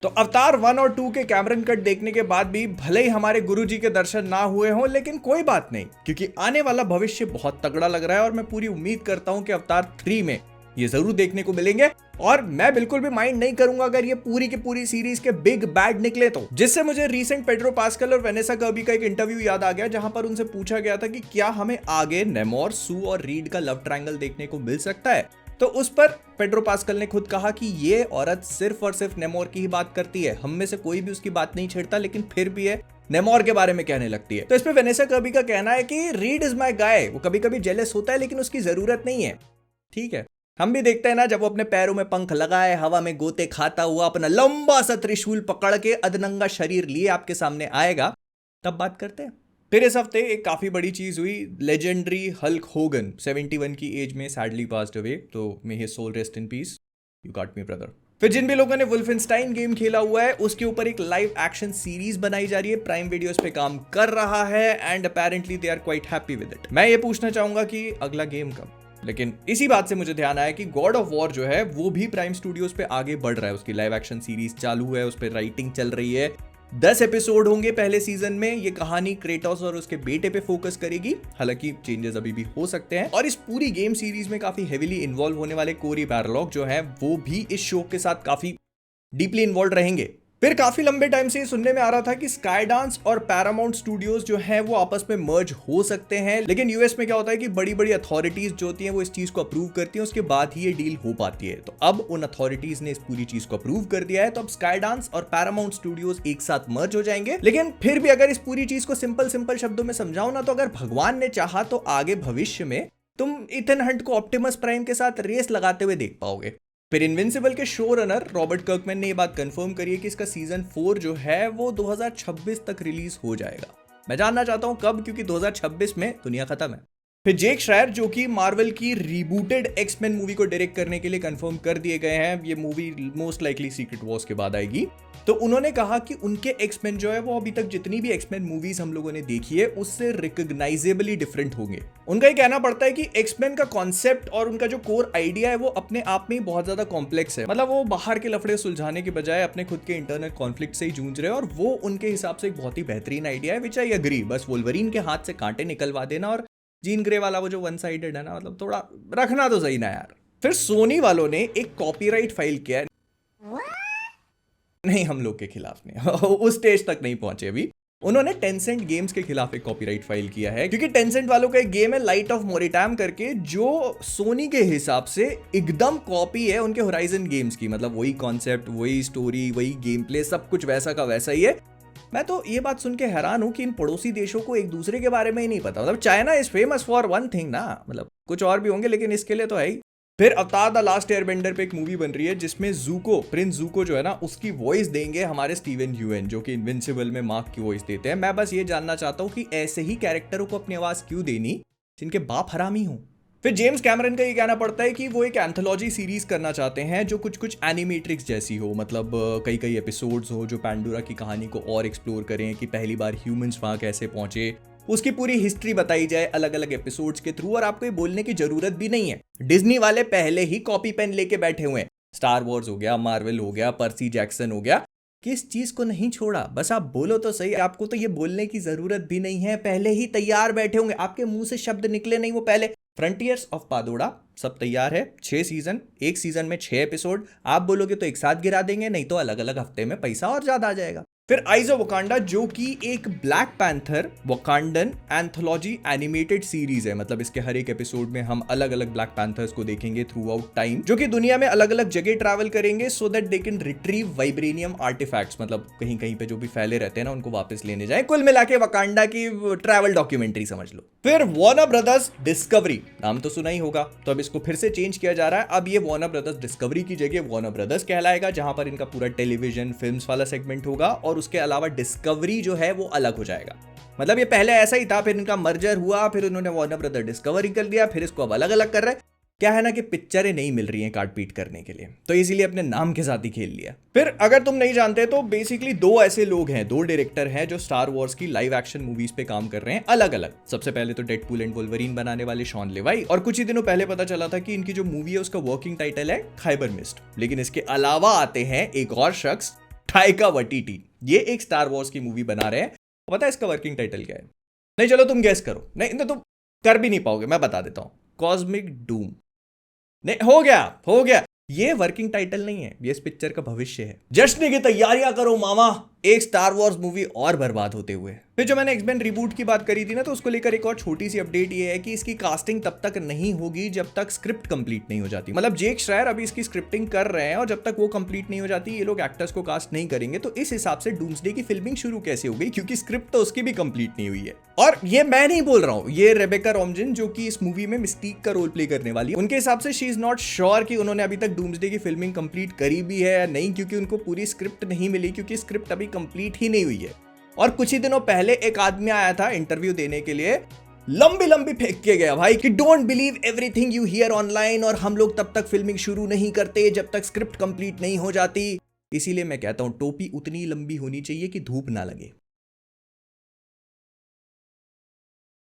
तो अवतार 1 और 2 के कैमरन कट देखने के बाद भी भले ही हमारे गुरुजी के दर्शन ना हुए हों, लेकिन कोई बात नहीं, क्योंकि आने वाला भविष्य बहुत तगड़ा लग रहा है और मैं पूरी उम्मीद करता हूं कि अवतार 3 में ये जरूर देखने को मिलेंगे। और मैं बिल्कुल भी माइंड नहीं करूंगा अगर ये पूरी की पूरी सीरीज के बिग बैड निकले तो। जिससे मुझे रीसेंट पेड्रो पास्कल और वेनेसा कर्बी का एक इंटरव्यू याद आ गया, जहां पर उनसे पूछा गया था कि क्या हमें आगे नेमोर, सू और रीड का लव ट्रायंगल देखने को मिल सकता है। तो उस पर पेड्रो पास्कल ने खुद कहा कि ये औरत सिर्फ और सिर्फ नेमोर की ही बात करती है, हम में से कोई भी उसकी बात नहीं छेड़ता, लेकिन फिर भी है नेमोर के बारे में कहने लगती है। तो इस पे वेनेसा कर्बी का कहना है कि रीड इज माय गाय, वो कभी कभी जेलस होता है लेकिन उसकी जरूरत नहीं है। ठीक है, हम भी देखते हैं ना, जब वो अपने पैरों में पंख लगाए हवा में गोते खाता हुआ अपना लंबा सा त्रिशूल पकड़ के अधनंगा शरीर लिए आपके सामने आएगा, तब बात करते हैं। फिर इस हफ्ते एक काफी बड़ी चीज हुई, लेजेंडरी हल्क होगन 71 की एज में सैडली पास्ड अवे, तो may his soul rest in peace, you got me brother. फिर जिन भी लोगों ने वुल्फेनस्टाइन गेम खेला हुआ है उसके ऊपर एक लाइव एक्शन सीरीज बनाई जा रही है, प्राइम वीडियोस पे काम कर रहा है and apparently they are quite happy with it. मैं ये पूछना चाहूंगा कि अगला गेम कब, लेकिन इसी बात से मुझे ध्यान आया कि गॉड ऑफ वॉर जो है वो भी प्राइम स्टूडियोज पे आगे बढ़ रहा है, उसकी लाइव एक्शन सीरीज चालू है, उस पर राइटिंग चल रही है, 10 एपिसोड होंगे पहले सीजन में। ये कहानी क्रेटोस और उसके बेटे पे फोकस करेगी, हालांकि चेंजेस अभी भी हो सकते हैं। और इस पूरी गेम सीरीज में काफी हेविली इन्वॉल्व होने वाले कोरी बैरलॉग जो है वो भी इस शो के साथ काफी डीपली इन्वॉल्व रहेंगे। फिर काफी लंबे टाइम से ये सुनने में आ रहा था कि स्काईडांस और पैरामाउंट स्टूडियोज जो हैं वो आपस में मर्ज हो सकते हैं, लेकिन यूएस में क्या होता है कि बड़ी बड़ी अथॉरिटीज जो होती हैं वो इस चीज को अप्रूव करती हैं, उसके बाद ही ये डील हो पाती है। तो अब उन अथॉरिटीज ने इस पूरी चीज को अप्रूव कर दिया है, तो अब स्काईडांस और पैरामाउंट स्टूडियोज एक साथ मर्ज हो जाएंगे। लेकिन फिर भी अगर इस पूरी चीज को सिंपल शब्दों में समझाऊं ना, तो अगर भगवान ने चाहा तो आगे भविष्य में तुम इथन हंट को ऑप्टिमस प्राइम के साथ रेस लगाते हुए देख पाओगे। फिर इनविंसिबल के शो रनर रॉबर्ट कर्कमैन ने यह बात कंफर्म करी है कि इसका सीजन 4 जो है वो 2026 तक रिलीज हो जाएगा। मैं जानना चाहता हूं कब, क्योंकि 2026 में दुनिया खत्म है। फिर जेक श्रायर जो कि मार्वल की रीबूटेड एक्समैन मूवी को डायरेक्ट करने के लिए कंफर्म कर दिए गए हैं, ये movie most likely secret Wars के बाद आएगी। तो उन्होंने कहा कि उनके एक्समैन जो है वो अभी तक जितनी भी एक्समैन मूवीज हम लोगों ने देखी है उससे रिकॉग्नाइजेबली डिफरेंट होंगे। उनका ये कहना पड़ता है कि एक्समैन का कॉन्सेप्ट और उनका जो कोर आइडिया है वो अपने आप में ही बहुत ज्यादा कॉम्प्लेक्स है, मतलब वो बाहर के लफड़े सुलझाने के बजाय अपने खुद के इंटरनल कॉन्फ्लिक्ट से ही जूझ रहे हैं, और वो उनके हिसाब से एक बहुत ही बेहतरीन आइडिया है, विच आई एग्री। बस वोल्वरीन के हाथ से कांटे निकलवा देना, और जीन ग्रे वाला वो जो वन साइडेड है ना, मतलब थोड़ा रखना तो सही ना यार। फिर सोनी वालों ने एक कॉपीराइट फाइल किया, नहीं हम लोग के खिलाफ नहीं उस स्टेज तक नहीं पहुंचे अभी। उन्होंने टेंसेंट गेम्स के खिलाफ एक कॉपीराइट फाइल किया है, क्योंकि टेंसेंट वालों का एक गेम है लाइट ऑफ मोरिटाम करके, जो सोनी के हिसाब से एकदम कॉपी है उनके होराइजन गेम्स की, मतलब वही कॉन्सेप्ट, वही स्टोरी, वही गेम प्ले, सब कुछ वैसा का वैसा ही है। मैं तो ये बात सुन के हैरान हूं कि इन पड़ोसी देशों को एक दूसरे के बारे में ही नहीं पता। मतलब China is famous for one thing ना, मतलब कुछ और भी होंगे लेकिन इसके लिए तो है ही। फिर अवतार द लास्ट एयरबेंडर पे एक मूवी बन रही है जिसमें जूको, प्रिंस जूको जो है ना, उसकी वॉइस देंगे हमारे स्टीवन यूएन, जो कि इनविंसिबल में मार्क की वॉइस देते हैं। मैं बस ये जानना चाहता हूँ कि ऐसे ही कैरेक्टरों को अपनी आवाज क्यों देनी जिनके बाप हरामी हों। फिर जेम्स कैमरन का ये कहना पड़ता है कि वो एक एंथोलॉजी सीरीज करना चाहते हैं जो कुछ एनिमेट्रिक्स जैसी हो, मतलब कई एपिसोड्स हो जो पैंडोरा की कहानी को और एक्सप्लोर करें, कि पहली बार ह्यूमंस वहां कैसे पहुंचे, उसकी पूरी हिस्ट्री बताई जाए अलग अलग एपिसोड्स के थ्रू। और आपको ये बोलने की जरूरत भी नहीं है, डिज्नी वाले पहले ही कॉपी पेन लेके बैठे हुए हैं। स्टार वॉर्स हो गया, मार्वल हो गया, पर्सी जैक्सन हो गया, किस चीज को नहीं छोड़ा, बस आप बोलो तो सही। आपको तो ये बोलने की जरूरत भी नहीं है, पहले ही तैयार बैठे होंगे, आपके मुंह से शब्द निकले नहीं वो पहले। फ्रंटियर्स ऑफ पादोड़ा सब तैयार है, 6 सीजन, एक सीजन में 6 एपिसोड। आप बोलोगे तो एक साथ गिरा देंगे, नहीं तो अलग अलग हफ्ते में पैसा और ज्यादा आ जाएगा। फिर आइज ऑफ वकांडा जो कि एक Black Panther Wakandan anthology animated series है, मतलब इसके हर एक एपिसोड में हम अलग अलग ब्लैक पैंथर्स को देखेंगे थ्रू आउट टाइम, जो कि दुनिया में अलग अलग जगह ट्रैवल करेंगे so that they can retrieve vibranium artifacts, मतलब कहीं कहीं पे जो भी फैले रहते हैं ना उनको वापस लेने जाए। कुल मिला के वकांडा की ट्रैवल डॉक्यूमेंट्री समझ लो। फिर वार्नर ब्रदर्स डिस्कवरी, नाम तो सुना ही होगा, तो अब इसको फिर से चेंज किया जा रहा है। अब ये वार्नर ब्रदर्स डिस्कवरी की जगह वार्नर ब्रदर्स कहलाएगा, जहां पर इनका पूरा टेलीविजन फिल्म्स वाला सेगमेंट होगा, और उसके अलावा डिस्कवरी जो है वो अलग हो जाएगा। मतलब ये पहले ऐसा ही था, फिर इनका मर्जर हुआ, फिर उन्होंने वार्नर ब्रदर डिस्कवरी कर दिया, फिर इसको अब अलग अलग कर रहे हैं। क्या है ना कि पिक्चरें नहीं मिल रही हैं काट पीट करने के लिए, तो इसीलिए अपने नाम के साथ ही खेल लिया। फिर अगर तुम नहीं जानते तो बेसिकली 2 ऐसे लोग हैं, 2 डायरेक्टर हैं जो स्टार वॉर्स की लाइव एक्शन मूवीज पे काम कर रहे हैं अलग अलग। सबसे पहले तो डेडपूल एंड वोल्वरीन बनाने वाले शॉन लेवाई, और कुछ ही दिनों पहले पता चला था कि इनकी जो मूवी है उसका वर्किंग टाइटल है खाइबर मिस्ट। लेकिन इसके अलावा आते हैं एक और शख्स, टाइका वाइटिटी ये एक स्टार वॉर्स की मूवी बना रहे हैं। पता है इसका वर्किंग टाइटल क्या है? नहीं चलो तुम गेस करो। नहीं तुम कर भी नहीं पाओगे, मैं बता देता हूं, कॉस्मिक डूम। नहीं, हो गया। ये वर्किंग टाइटल नहीं है, ये इस पिक्चर का भविष्य है। जश्न की तैयारियां करो मामा, एक स्टार वॉर्स मूवी और बर्बाद होते हुए। फिर जो मैंने एक्स-मेन रिबूट की बात करी थी ना, तो उसको लेकर एक और छोटी सी अपडेट ये है कि इसकी कास्टिंग तब तक नहीं होगी जब तक स्क्रिप्ट कंप्लीट नहीं हो जाती। मतलब जेक श्रायर अभी इसकी स्क्रिप्टिंग कर रहे हैं और जब तक वो कंप्लीट नहीं हो जाती ये लोग एक्टर्स को कास्ट नहीं करेंगे। तो इस हिसाब से डूम्सडे की फिल्मिंग शुरू कैसे हो गई, क्योंकि स्क्रिप्ट तो उसकी भी कंप्लीट नहीं हुई है। और ये मैं नहीं बोल रहा हूं, ये रेबेका रॉमजन जो कि इस मूवी में मिस्टीक का रोल प्ले करने वाली है, उनके हिसाब से शी इज नॉट श्योर कि उन्होंने अभी तक डूम्सडे की फिल्मिंग कंप्लीट करी भी है या नहीं, क्योंकि उनको पूरी स्क्रिप्ट नहीं मिली, क्योंकि स्क्रिप्ट अभी कंप्लीट ही नहीं हुई है। और कुछ ही दिनों पहले एक आदमी आया था इंटरव्यू देने के लिए, लंबी फेंक के गया भाई कि don't believe everything you here online, और हम लोग तब तक फिल्मिंग शुरू नहीं करते जब तक स्क्रिप्ट कंप्लीट नहीं हो जाती। इसीलिए मैं कहता हूं टोपी उतनी लंबी होनी चाहिए कि धूप ना लगे।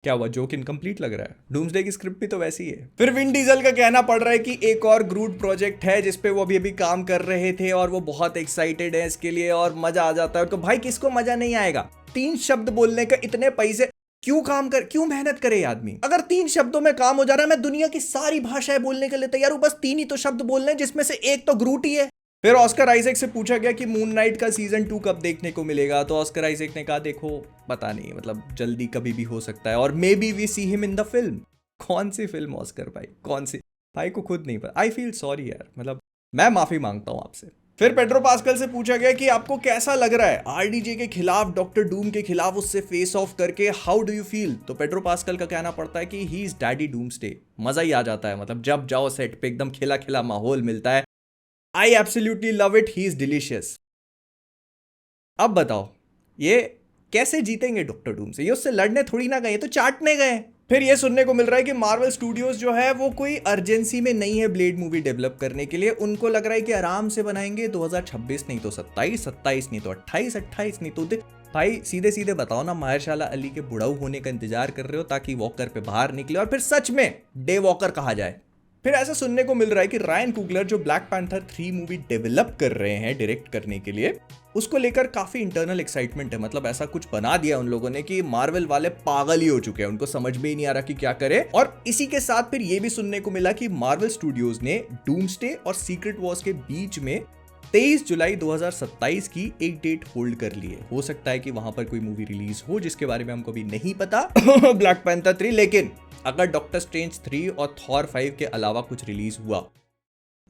क्या हुआ, जोक इनकम्प्लीट लग रहा है? डूम्सडे की स्क्रिप्ट भी तो वैसी है। फिर विन डीजल का कहना पड़ रहा है कि एक और ग्रूट प्रोजेक्ट है जिसपे वो अभी काम कर रहे थे और वो बहुत एक्साइटेड है इसके लिए और मजा आ जाता है। तो भाई किसको मजा नहीं आएगा? 3 शब्द बोलने का इतने पैसे, क्यों मेहनत करे आदमी? अगर 3 शब्दों में काम हो जा रहा है, मैं दुनिया की सारी भाषाएं बोलने के लिए तैयार हूं, बस 3 ही तो शब्द बोलने, जिसमें से एक तो ग्रूट ही है। फिर ऑस्कर आइजैक से पूछा गया कि मून नाइट का सीजन 2 कब देखने को मिलेगा, तो ऑस्कर आइजैक ने कहा देखो पता नहीं, मतलब जल्दी कभी भी हो सकता है, और maybe we see him in the film. कौन सी फिल्म ऑस्कर भाई, कौन सी? भाई को खुद नहीं पता। आई फील सॉरी यार, मतलब मैं माफी मांगता हूं आपसे। फिर पेड्रो पास्कल से पूछा गया कि आपको कैसा लग रहा है आरडीजे के खिलाफ, डॉक्टर डूम के खिलाफ उससे फेस ऑफ करके, हाउ डू यू फील? तो पेड्रो पास्कल का कहना पड़ता है कि ही इज डैडी डूम्सडे। मजा ही आ जाता है, मतलब जब जाओ सेट पे एकदम खिला खिला माहौल मिलता है। I absolutely love it, he is delicious। अब बताओ ये कैसे जीतेंगे डॉक्टर डूम से? ये उससे लड़ने थोड़ी ना गए, तो चाटने गए। फिर ये सुनने को मिल रहा है कि मार्वल स्टूडियोज जो है वो कोई अर्जेंसी में नहीं है ब्लेड मूवी डेवलप करने के लिए। उनको लग रहा है कि आराम से बनाएंगे 2026 नहीं तो 27 नहीं तो 28 नहीं तो भाई सीधे सीधे बताओ ना, माहरशाला अली के बुढ़ाऊ होने का इंतजार कर रहे हो ताकि वॉकर पे बाहर निकले और फिर सच में डे वॉकर कहा जाए? फिर ऐसा सुनने को मिल रहा है कि रायन कुगलर जो ब्लैक पैंथर 3 मूवी डेवलप कर रहे हैं डायरेक्ट करने के लिए, उसको लेकर काफी इंटरनल एक्साइटमेंट है। मतलब ऐसा कुछ बना दिया उन लोगों ने कि मार्वल वाले पागल ही हो चुके हैं, उनको समझ में ही नहीं आ रहा कि क्या करे। और इसी के साथ फिर ये भी सुनने को मिला कि मार्वल स्टूडियोज ने डूम्सडे और सीक्रेट वॉर्स के बीच में 23 जुलाई 2027 की एक डेट होल्ड कर ली है। हो सकता है कि वहां पर कोई मूवी रिलीज हो जिसके बारे में हमको भी नहीं पता ब्लैक पैंथर 3। लेकिन अगर डॉक्टर स्ट्रेंज 3 और थॉर 5 के अलावा कुछ रिलीज हुआ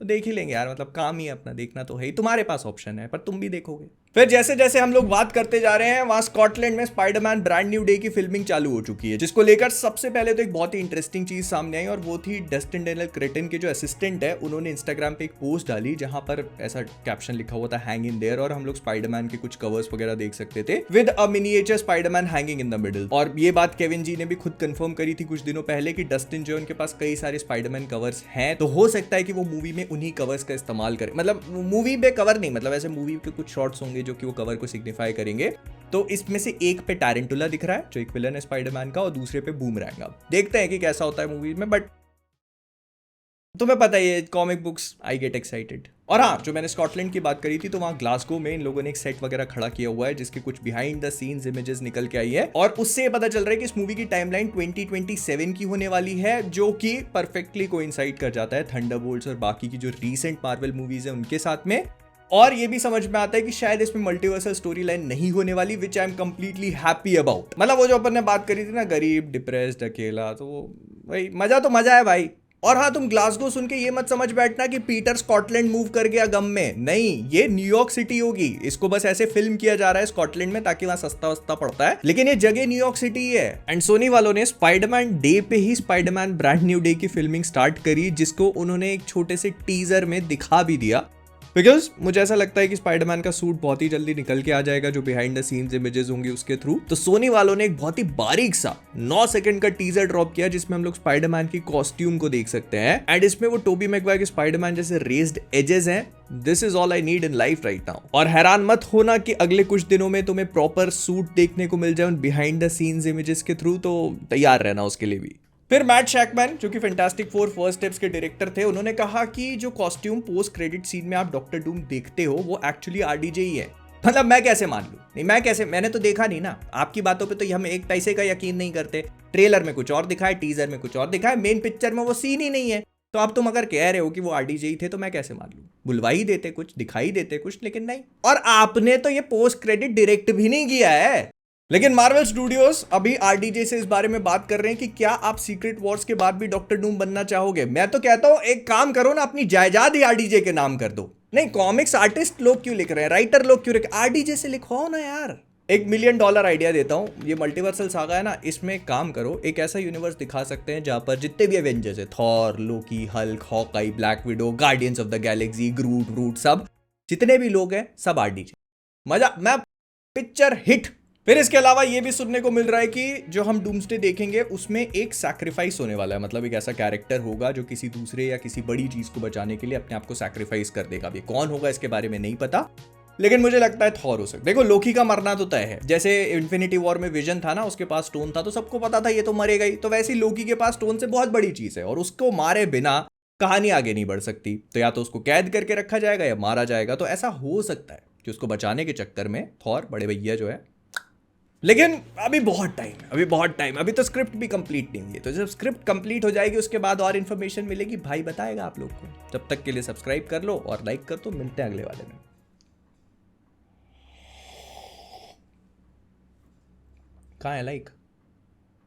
तो देख ही लेंगे यार, मतलब काम ही अपना देखना तो है ही। तुम्हारे पास ऑप्शन है पर तुम भी देखोगे। फिर जैसे जैसे हम लोग बात करते जा रहे हैं, वहां स्कॉटलैंड में स्पाइडरमैन ब्रांड न्यू डे की फिल्मिंग चालू हो चुकी है, जिसको लेकर सबसे पहले तो एक बहुत ही इंटरेस्टिंग चीज सामने आई, और वो थी डस्टिन डेनियल क्रेटन के जो असिस्टेंट है, उन्होंने इंस्टाग्राम पे एक पोस्ट डाली जहां पर ऐसा कैप्शन लिखा हुआ था हैंग इन देयर, और हम लोग स्पाइडरमैन के कुछ कवर्स वगैरह देख सकते थे with a miniature Spiderman hanging in the middle. और ये बात केविन जी ने भी खुद कंफर्म करी थी कुछ दिनों पहले कि डस्टिन जो उनके पास कई सारे स्पाइडरमैन कवर्स हैं, तो हो सकता है कि वो मूवी में उन्हीं कवर्स का इस्तेमाल करें। मतलब मूवी पे कवर नहीं, मतलब ऐसे मूवी के कुछ शॉट्स होंगे जो कि वो कवर को सिग्निफाई करेंगे। तो इसमें से एक पे टैरेंटुला दिख रहा है जो एक विलन है स्पाइडरमैन का, और दूसरे पे बूमरैंग। अब देखते हैं कि कैसा होता है मूवी में, बट तुम्हें पता ही है comic books, I get excited. और हाँ, जो मैंने स्कॉटलैंड की बात करी थी, तो वहां ग्लासगो में इन लोगों ने एक सेट वगैरह खड़ा किया हुआ है जिसके कुछ बिहाइंड द सीन्स इमेजेस निकल के आई है, और उससे पता चल रहा है कि इस मूवी की टाइमलाइन 2027 की होने वाली है, जो कि परफेक्टली कोइंसाइड कर जाता है थंडरबोल्ट्स और बाकी की जो रीसेंट मार्वल मूवीज है उनके साथ में। और ये भी समझ में आता है कि शायद इसमें मल्टीवर्सल स्टोरी लाइन नहीं होने वाली, which I am completely happy about. मतलब वो जो अपन ने बात करी थी ना, गरीब, डिप्रेस्ड, अकेला, तो भाई मजा तो मजा है भाई। और हाँ, तुम ग्लासगो सुन के ये मत समझ बैठना कि पीटर स्कॉटलैंड मूव कर गया गम में, नहीं, ये न्यूयॉर्क सिटी होगी। इसको बस ऐसे फिल्म किया जा रहा है स्कॉटलैंड में ताकि वहां सस्ता वस्ता पड़ता है, लेकिन ये जगह न्यूयॉर्क सिटी है। एंड सोनी वालों ने स्पाइडरमैन डे पे ही स्पाइडरमैन ब्रांड न्यू डे की फिल्मिंग स्टार्ट करी, जिसको उन्होंने एक छोटे से टीजर में दिखा भी दिया। बिकॉज मुझे ऐसा लगता है कि स्पाइडरमैन का सूट बहुत ही जल्दी निकल के आ जाएगा जो बिहाइंड द सीन्स इमेजेस होंगे उसके थ्रू। तो सोनी वालों ने एक बहुत ही बारीक सा 9 सेकंड का टीजर ड्रॉप किया जिसमें हम लोग स्पाइडरमैन की कॉस्ट्यूम को देख सकते हैं, एंड इसमें वो टोबी मैगवायर के स्पाइडरमैन जैसे रेज्ड एजेस हैं। This is all I need in life right now. और हैरान मत होना कि अगले कुछ दिनों में तुम्हें प्रॉपर सूट देखने को मिल जाए बिहाइंड द सीन्स इमेजेस के थ्रू, तो तैयार रहना उसके लिए भी। फिर मैट शैकमैन जो कि फैंटास्टिक फोर फर्स्ट स्टेप्स के डायरेक्टर थे, उन्होंने कहा कि जो कॉस्ट्यूम पोस्ट क्रेडिट सीन में आप डॉक्टर डूम देखते हो वो एक्चुअली आरडीजे ही है। मतलब मैं कैसे मान लूं? नहीं मैं कैसे, मैंने तो देखा नहीं ना, आपकी बातों पे तो हम एक पैसे का यकीन नहीं करते। ट्रेलर में कुछ और दिखाए, टीजर में कुछ और दिखाए, मेन पिक्चर में वो सीन ही नहीं है। तो अब तुम अगर कह रहे हो कि वो आरडीजे ही थे तो मैं कैसे मान लूं? बुलवा ही देते कुछ, दिखाई देते कुछ, लेकिन नहीं। और आपने तो ये पोस्ट क्रेडिट डायरेक्ट भी नहीं किया है। लेकिन मार्वल स्टूडियोज अभी आरडीजे से इस बारे में बात कर रहे हैं कि क्या आप सीक्रेट वॉर्स के बाद भी डॉक्टर डूम बनना चाहोगे। मैं तो कहता हूं एक काम करो ना, अपनी जायदाद ही आरडीजे के नाम कर दो। नहीं, कॉमिक्स आर्टिस्ट लोग क्यों लिख रहे हैं, राइटर लोग क्यों लिख, आरडीजे से लिखवाओ ना यार। $1 मिलियन आइडिया देता हूं, ये मल्टीवर्सल सागा है ना, इसमें एक काम करो, एक ऐसा यूनिवर्स दिखा सकते हैं जहां पर जितने भी एवेंजर्स है, Thor, Loki, Hulk, Hawkeye, Black Widow, Guardians of the Galaxy, Groot, सब जितने भी लोग हैं सब आरडीजे। मजा, मैं पिक्चर हिट। फिर इसके अलावा ये भी सुनने को मिल रहा है कि जो हम डूम्सडे देखेंगे उसमें एक सैक्रिफाइस होने वाला है। मतलब एक ऐसा कैरेक्टर होगा जो किसी दूसरे या किसी बड़ी चीज को बचाने के लिए अपने आप को सैक्रिफाइस कर देगा। अभी कौन होगा इसके बारे में नहीं पता, लेकिन मुझे लगता है थॉर हो सकता है। देखो लोकी का मरना तो तय है, जैसे इन्फिनिटी वॉर में विजन था ना, उसके पास स्टोन था तो सबको पता था ये तो मरेगा ही। तो वैसे ही लोकी के पास स्टोन से बहुत बड़ी चीज है और उसको मारे बिना कहानी आगे नहीं बढ़ सकती। तो या तो उसको कैद करके रखा जाएगा या मारा जाएगा। तो ऐसा हो सकता है कि उसको बचाने के चक्कर में थॉर बड़े भैया जो है। लेकिन अभी बहुत टाइम, अभी तो स्क्रिप्ट भी कंप्लीट नहीं हुई है। तो जब स्क्रिप्ट कंप्लीट हो जाएगी उसके बाद और इन्फॉर्मेशन मिलेगी, भाई बताएगा आप लोग को। जब तक के लिए सब्सक्राइब कर लो और लाइक कर दो, मिलते हैं अगले वाले में। कहाँ है लाइक?